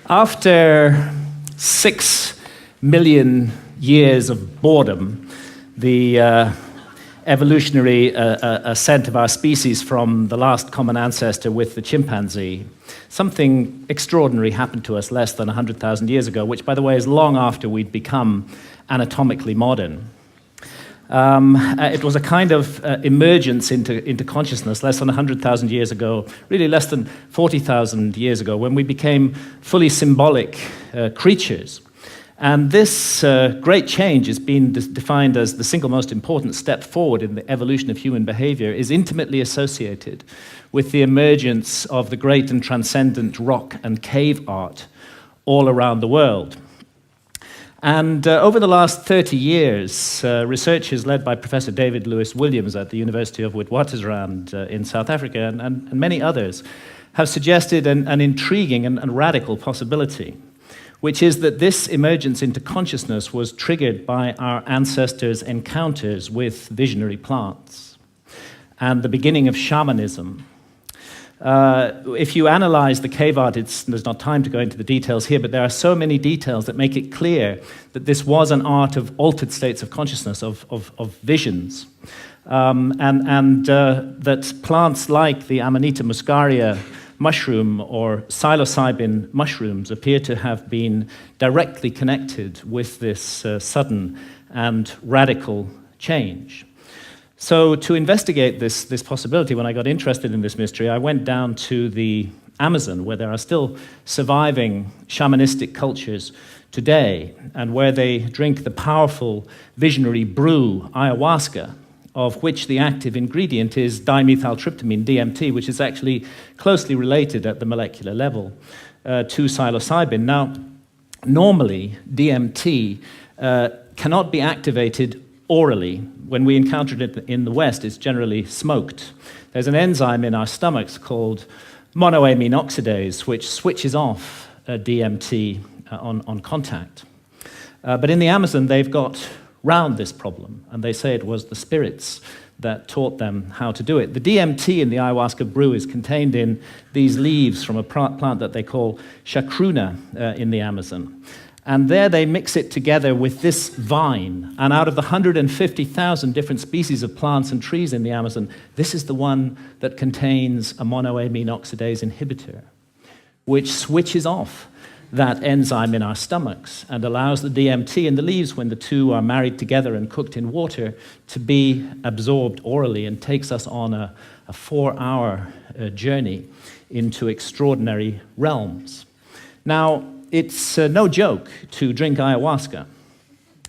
After 6 million years of boredom, the evolutionary ascent of our species from the last common ancestor with the chimpanzee, something extraordinary happened to us less than 100,000 years ago, which, by the way, is long after we'd become anatomically modern. It was a kind of emergence into consciousness less than 100,000 years ago, really less than 40,000 years ago, when we became fully symbolic creatures. And this great change has been defined as the single most important step forward in the evolution of human behavior, is intimately associated with the emergence of the great and transcendent rock and cave art all around the world. And over the last 30 years, researchers led by Professor David Lewis Williams at the University of Witwatersrand in South Africa and many others have suggested an intriguing and radical possibility, which is that this emergence into consciousness was triggered by our ancestors' encounters with visionary plants and the beginning of shamanism. If you analyze the cave art, there's not time to go into the details here, but there are so many details that make it clear that this was an art of altered states of consciousness, of visions, and that plants like the Amanita muscaria mushroom or psilocybin mushrooms appear to have been directly connected with this sudden and radical change. So to investigate this possibility, when I got interested in this mystery, I went down to the Amazon, where there are still surviving shamanistic cultures today, and where they drink the powerful visionary brew ayahuasca, of which the active ingredient is dimethyltryptamine, DMT, which is actually closely related at the molecular level to psilocybin. Now, normally, DMT cannot be activated orally. When we encounter it in the West, it's generally smoked. There's an enzyme in our stomachs called monoamine oxidase, which switches off DMT on contact. But in the Amazon, they've got round this problem, and they say it was the spirits that taught them how to do it. The DMT in the ayahuasca brew is contained in these leaves from a plant that they call chacruna in the Amazon. And there they mix it together with this vine. And out of the 150,000 different species of plants and trees in the Amazon, this is the one that contains a monoamine oxidase inhibitor, which switches off that enzyme in our stomachs and allows the DMT in the leaves, when the two are married together and cooked in water, to be absorbed orally and takes us on a 4-hour journey into extraordinary realms. Now, it's no joke to drink ayahuasca.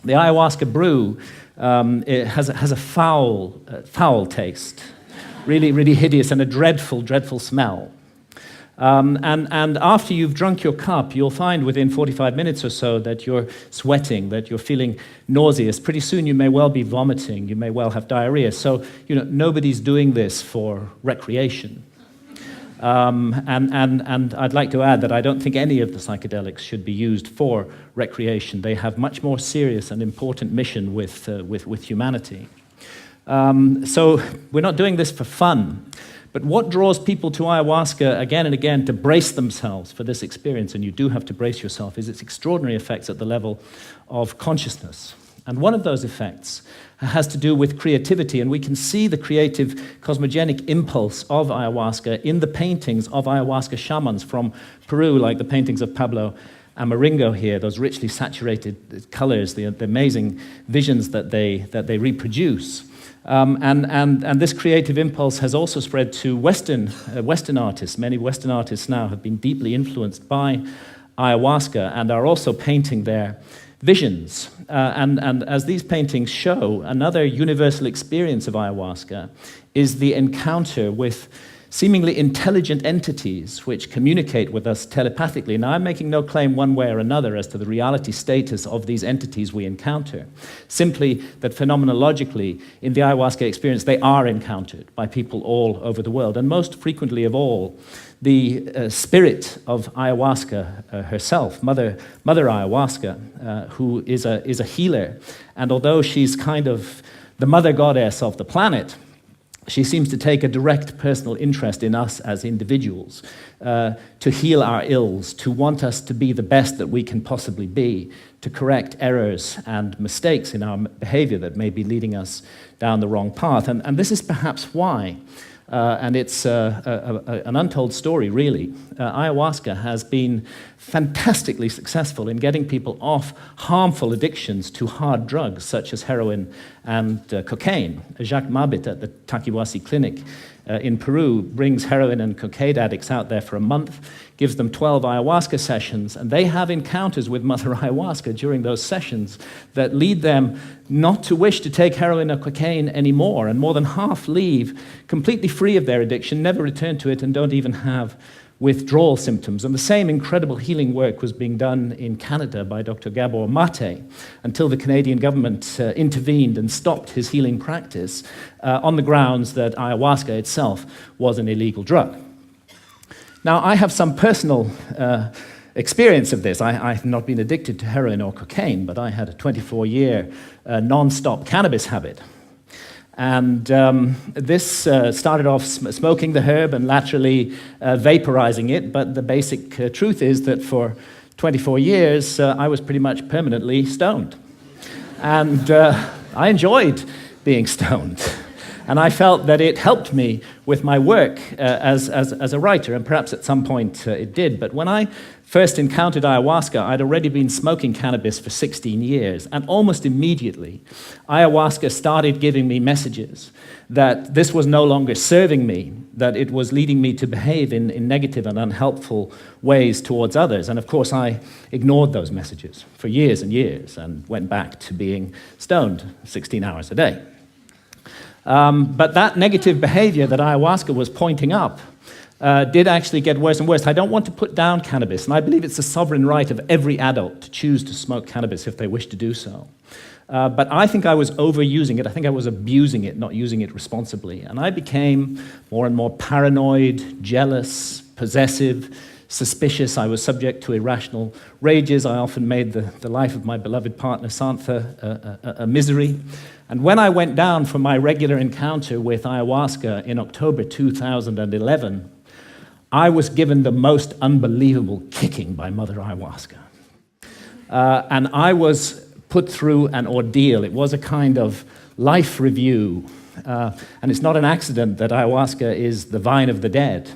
The ayahuasca brew it has a foul taste, really hideous, and a dreadful smell. And after you've drunk your cup, you'll find within 45 minutes or so that you're sweating, that you're feeling nauseous. Pretty soon you may well be vomiting, you may well have diarrhea. So, nobody's doing this for recreation. And I'd like to add that I don't think any of the psychedelics should be used for recreation. They have much more serious and important mission with humanity. So we're not doing this for fun. But what draws people to ayahuasca again and again to brace themselves for this experience, and you do have to brace yourself, is its extraordinary effects at the level of consciousness. And one of those effects has to do with creativity, and we can see the creative cosmogenic impulse of ayahuasca in the paintings of ayahuasca shamans from Peru, like the paintings of Pablo Amaringo here, those richly saturated colors, the amazing visions that they reproduce. And this creative impulse has also spread to Western artists. Many Western artists now have been deeply influenced by ayahuasca and are also painting their visions. And as these paintings show, another universal experience of ayahuasca is the encounter with seemingly intelligent entities which communicate with us telepathically. Now, I'm making no claim one way or another as to the reality status of these entities we encounter, simply that phenomenologically, in the ayahuasca experience, they are encountered by people all over the world. And most frequently of all, the spirit of ayahuasca herself, Mother Ayahuasca, who is a healer. And although she's kind of the mother goddess of the planet, She seems to take a direct personal interest in us as individuals, to heal our ills, to want us to be the best that we can possibly be, to correct errors and mistakes in our behavior that may be leading us down the wrong path. And this is perhaps why, and it's an untold story, really. Ayahuasca has been fantastically successful in getting people off harmful addictions to hard drugs such as heroin and cocaine. Jacques Mabit at the Taquihuasi Clinic in Peru brings heroin and cocaine addicts out there for a month, gives them 12 ayahuasca sessions, and they have encounters with Mother Ayahuasca during those sessions that lead them not to wish to take heroin or cocaine anymore, and more than half leave completely free of their addiction, never return to it, and don't even have withdrawal symptoms. And the same incredible healing work was being done in Canada by Dr. Gabor Mate until the Canadian government intervened and stopped his healing practice on the grounds that ayahuasca itself was an illegal drug. Now, I have some personal experience of this. I've not been addicted to heroin or cocaine, but I had a 24-year non-stop cannabis habit. And this started off smoking the herb and laterally vaporizing it, but the basic truth is that for 24 years, I was pretty much permanently stoned. And I enjoyed being stoned. And I felt that it helped me with my work as a writer, and perhaps at some point it did. But when I first encountered ayahuasca, I'd already been smoking cannabis for 16 years, and almost immediately, ayahuasca started giving me messages that this was no longer serving me, that it was leading me to behave in negative and unhelpful ways towards others. And of course, I ignored those messages for years and years and went back to being stoned 16 hours a day. But that negative behavior that ayahuasca was pointing up did actually get worse and worse. I don't want to put down cannabis, and I believe it's the sovereign right of every adult to choose to smoke cannabis if they wish to do so. But I think I was overusing it. I think I was abusing it, not using it responsibly. And I became more and more paranoid, jealous, possessive, suspicious. I was subject to irrational rages. I often made the life of my beloved partner, Santha, a misery. And when I went down for my regular encounter with ayahuasca in October 2011, I was given the most unbelievable kicking by Mother Ayahuasca. And I was put through an ordeal. It was a kind of life review. And it's not an accident that ayahuasca is the vine of the dead.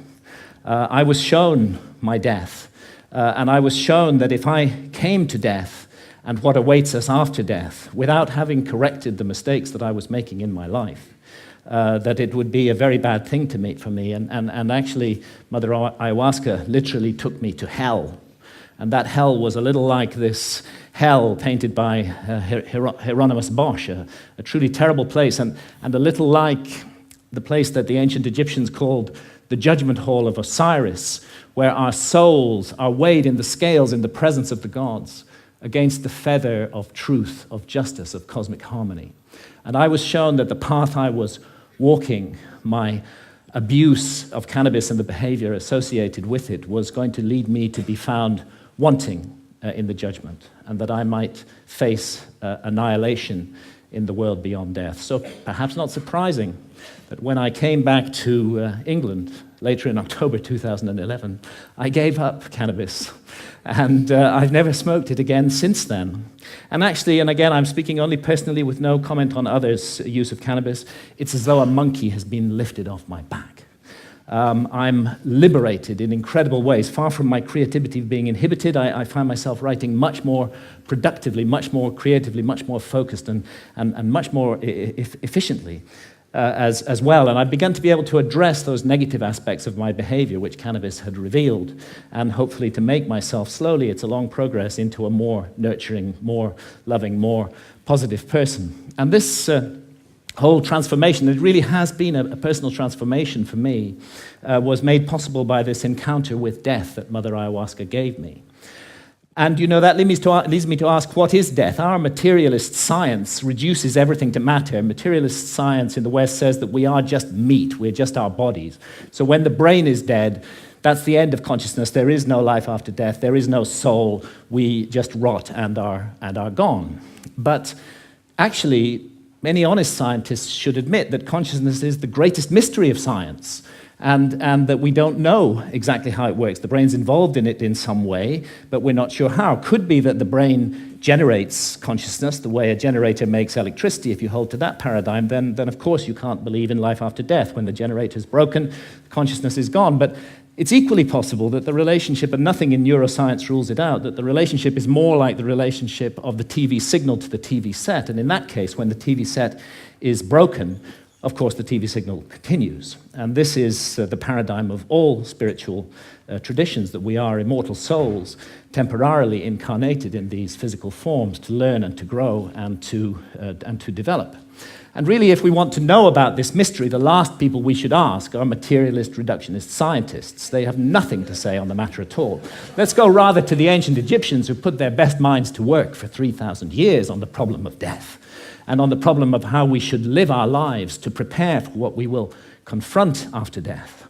I was shown my death. And I was shown that if I came to death and what awaits us after death, without having corrected the mistakes that I was making in my life, that it would be a very bad thing for me. And actually, Mother Ayahuasca literally took me to hell. And that hell was a little like this hell painted by Hieronymus Bosch, a truly terrible place, and a little like the place that the ancient Egyptians called the judgment hall of Osiris, where our souls are weighed in the scales in the presence of the gods against the feather of truth, of justice, of cosmic harmony. And I was shown that the path I was walking, my abuse of cannabis and the behavior associated with it, was going to lead me to be found wanting in the judgment, and that I might face annihilation in the world beyond death. So perhaps not surprising that when I came back to England later in October 2011, I gave up cannabis, and I've never smoked it again since then. And actually, and again, I'm speaking only personally with no comment on others' use of cannabis, it's as though a monkey has been lifted off my back. I'm liberated in incredible ways. Far from my creativity being inhibited, I find myself writing much more productively, much more creatively, much more focused, and much more efficiently as well. And I've begun to be able to address those negative aspects of my behavior, which cannabis had revealed, and hopefully to make myself slowly, it's a long progress, into a more nurturing, more loving, more positive person. And this whole transformation, it really has been a personal transformation for me, was made possible by this encounter with death that Mother Ayahuasca gave me. And you know, that leads me to ask, what is death? Our materialist science reduces everything to matter. Materialist science in the West says that we are just meat, we're just our bodies. So when the brain is dead, that's the end of consciousness. There is no life after death. There is no soul. We just rot and are gone. But actually, many honest scientists should admit that consciousness is the greatest mystery of science, and that we don't know exactly how it works. The brain's involved in it in some way, but we're not sure how. Could be that the brain generates consciousness the way a generator makes electricity. If you hold to that paradigm, then of course you can't believe in life after death. When the generator's broken, consciousness is gone. But it's equally possible that the relationship, and nothing in neuroscience rules it out, that the relationship is more like the relationship of the TV signal to the TV set. And in that case, when the TV set is broken, of course, the TV signal continues. And this is the paradigm of all spiritual traditions, that we are immortal souls, temporarily incarnated in these physical forms to learn and to grow and to develop. And really, if we want to know about this mystery, the last people we should ask are materialist reductionist scientists. They have nothing to say on the matter at all. Let's go rather to the ancient Egyptians, who put their best minds to work for 3,000 years on the problem of death, and on the problem of how we should live our lives to prepare for what we will confront after death.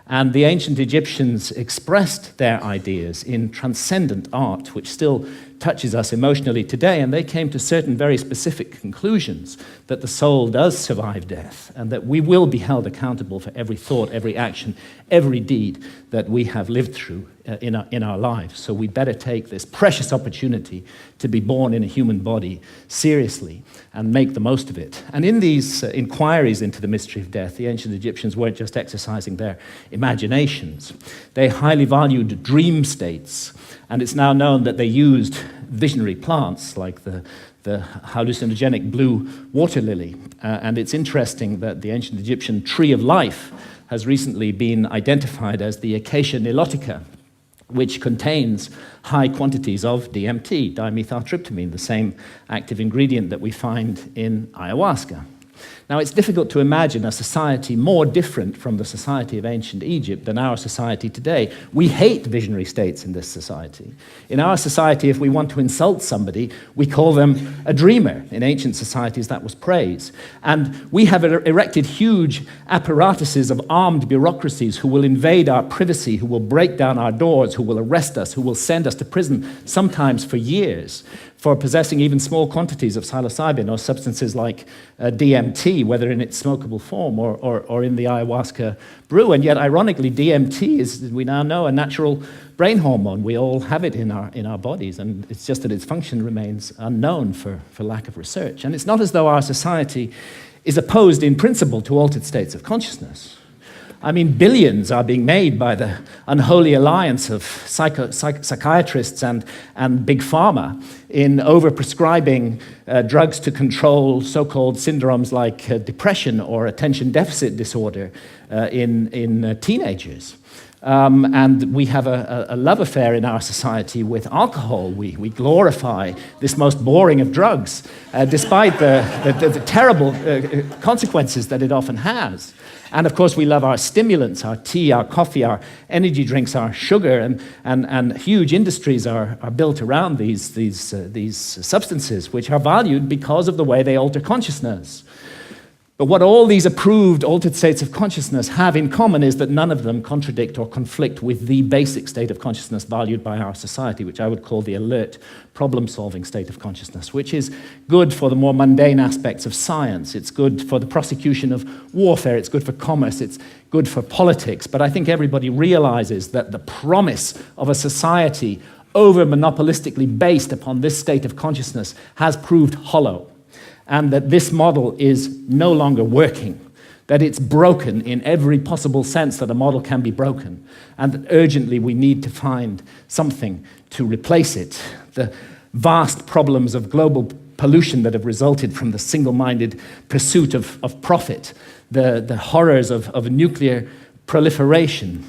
And the ancient Egyptians expressed their ideas in transcendent art, which still touches us emotionally today, and they came to certain very specific conclusions that the soul does survive death, and that we will be held accountable for every thought, every action, every deed that we have lived through in our lives. So we better take this precious opportunity to be born in a human body seriously and make the most of it. And in these inquiries into the mystery of death, the ancient Egyptians weren't just exercising their imaginations. They highly valued dream states, and it's now known that they used visionary plants like the hallucinogenic blue water lily. And it's interesting that the ancient Egyptian tree of life has recently been identified as the Acacia nilotica, which contains high quantities of DMT, dimethyltryptamine, the same active ingredient that we find in ayahuasca. Now, it's difficult to imagine a society more different from the society of ancient Egypt than our society today. We hate visionary states in this society. In our society, if we want to insult somebody, we call them a dreamer. In ancient societies, that was praise. And we have erected huge apparatuses of armed bureaucracies who will invade our privacy, who will break down our doors, who will arrest us, who will send us to prison, sometimes for years, for possessing even small quantities of psilocybin or substances like DMT, whether in its smokable form or in the ayahuasca brew. And yet, ironically, DMT is, we now know, a natural brain hormone. We all have it in our bodies, and it's just that its function remains unknown for lack of research. And it's not as though our society is opposed in principle to altered states of consciousness. I mean, billions are being made by the unholy alliance of psychiatrists and big pharma in overprescribing drugs to control so-called syndromes like depression or attention deficit disorder in teenagers. And we have a love affair in our society with alcohol. We glorify this most boring of drugs, despite the terrible consequences that it often has. And of course, we love our stimulants, our tea, our coffee, our energy drinks, our sugar, and huge industries are built around these substances, which are valued because of the way they alter consciousness. But what all these approved altered states of consciousness have in common is that none of them contradict or conflict with the basic state of consciousness valued by our society, which I would call the alert, problem-solving state of consciousness, which is good for the more mundane aspects of science. It's good for the prosecution of warfare. It's good for commerce. It's good for politics. But I think everybody realizes that the promise of a society over-monopolistically based upon this state of consciousness has proved hollow, and that this model is no longer working, that it's broken in every possible sense that a model can be broken, and that urgently we need to find something to replace it. The vast problems of global pollution that have resulted from the single-minded pursuit of profit, the horrors of nuclear proliferation,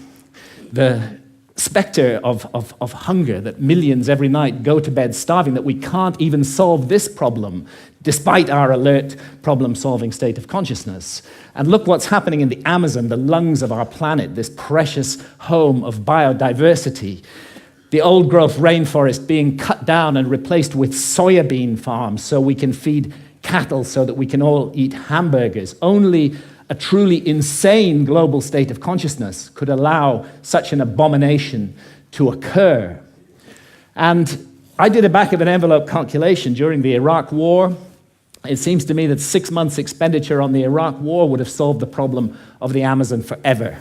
the specter of hunger, that millions every night go to bed starving, that we can't even solve this problem despite our alert problem-solving state of consciousness. And look what's happening in the Amazon, the lungs of our planet, this precious home of biodiversity. The old-growth rainforest being cut down and replaced with soybean farms so we can feed cattle, so that we can all eat hamburgers. Only a truly insane global state of consciousness could allow such an abomination to occur. And I did a back-of-an-envelope calculation during the Iraq War. It seems to me that 6 months' expenditure on the Iraq war would have solved the problem of the Amazon forever,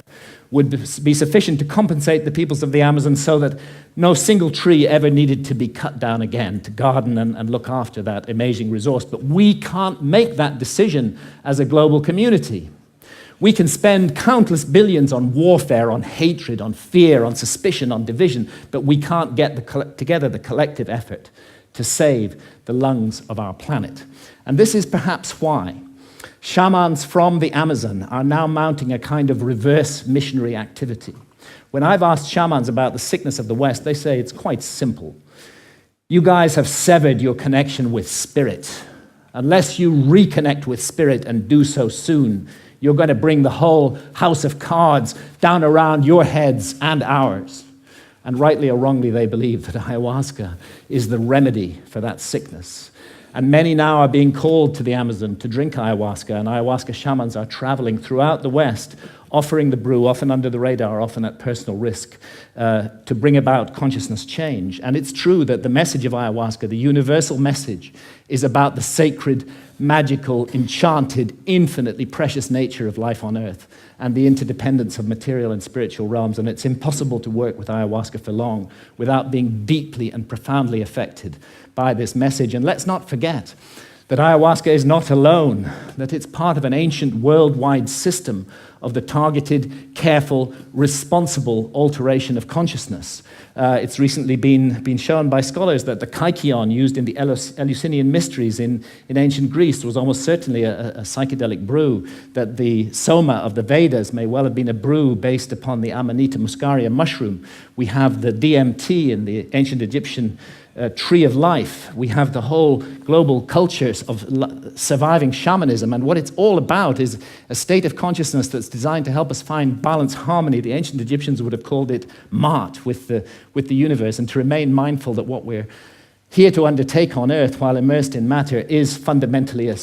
would be sufficient to compensate the peoples of the Amazon so that no single tree ever needed to be cut down again to garden and look after that amazing resource. But we can't make that decision as a global community. We can spend countless billions on warfare, on hatred, on fear, on suspicion, on division, but we can't get together the collective effort to save the lungs of our planet. And this is perhaps why shamans from the Amazon are now mounting a kind of reverse missionary activity. When I've asked shamans about the sickness of the West, they say it's quite simple. You guys have severed your connection with spirit. Unless you reconnect with spirit and do so soon, you're going to bring the whole house of cards down around your heads and ours. And rightly or wrongly, they believe that ayahuasca is the remedy for that sickness. And many now are being called to the Amazon to drink ayahuasca, and ayahuasca shamans are traveling throughout the West, offering the brew, often under the radar, often at personal risk, to bring about consciousness change. And it's true that the message of ayahuasca, the universal message, is about the sacred, magical, enchanted, infinitely precious nature of life on Earth and the interdependence of material and spiritual realms. And it's impossible to work with ayahuasca for long without being deeply and profoundly affected by this message. And let's not forget that ayahuasca is not alone, that it's part of an ancient worldwide system of the targeted, careful, responsible alteration of consciousness. It's recently been shown by scholars that the kykeon used in the Eleusinian mysteries in ancient Greece was almost certainly a psychedelic brew, that the soma of the Vedas may well have been a brew based upon the Amanita muscaria mushroom. We have the DMT in the ancient Egyptian tree of life. We have the whole global cultures of surviving shamanism, and what it's all about is a state of consciousness that's designed to help us find balance, harmony. The ancient Egyptians would have called it Ma'at, with the universe, and to remain mindful that what we're here to undertake on Earth while immersed in matter is fundamentally a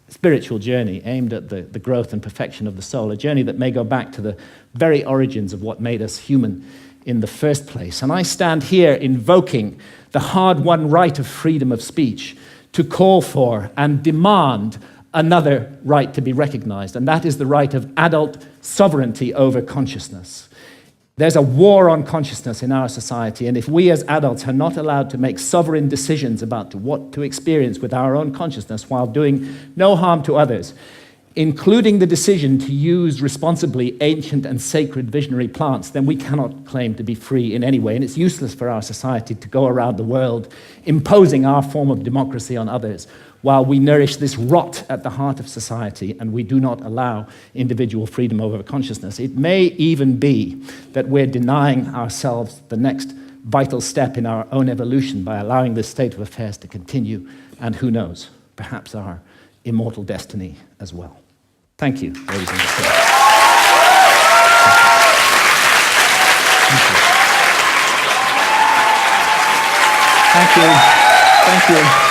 spiritual journey aimed at the growth and perfection of the soul, a journey that may go back to the very origins of what made us human in the first place. And I stand here invoking the hard-won right of freedom of speech to call for and demand another right to be recognized, and that is the right of adult sovereignty over consciousness. There's a war on consciousness in our society, and if we as adults are not allowed to make sovereign decisions about what to experience with our own consciousness while doing no harm to others, including the decision to use responsibly ancient and sacred visionary plants, then we cannot claim to be free in any way. And it's useless for our society to go around the world imposing our form of democracy on others while we nourish this rot at the heart of society and we do not allow individual freedom over consciousness. It may even be that we're denying ourselves the next vital step in our own evolution by allowing this state of affairs to continue, and who knows, perhaps our immortal destiny as well. Thank you, ladies and gentlemen. Thank you. Thank you.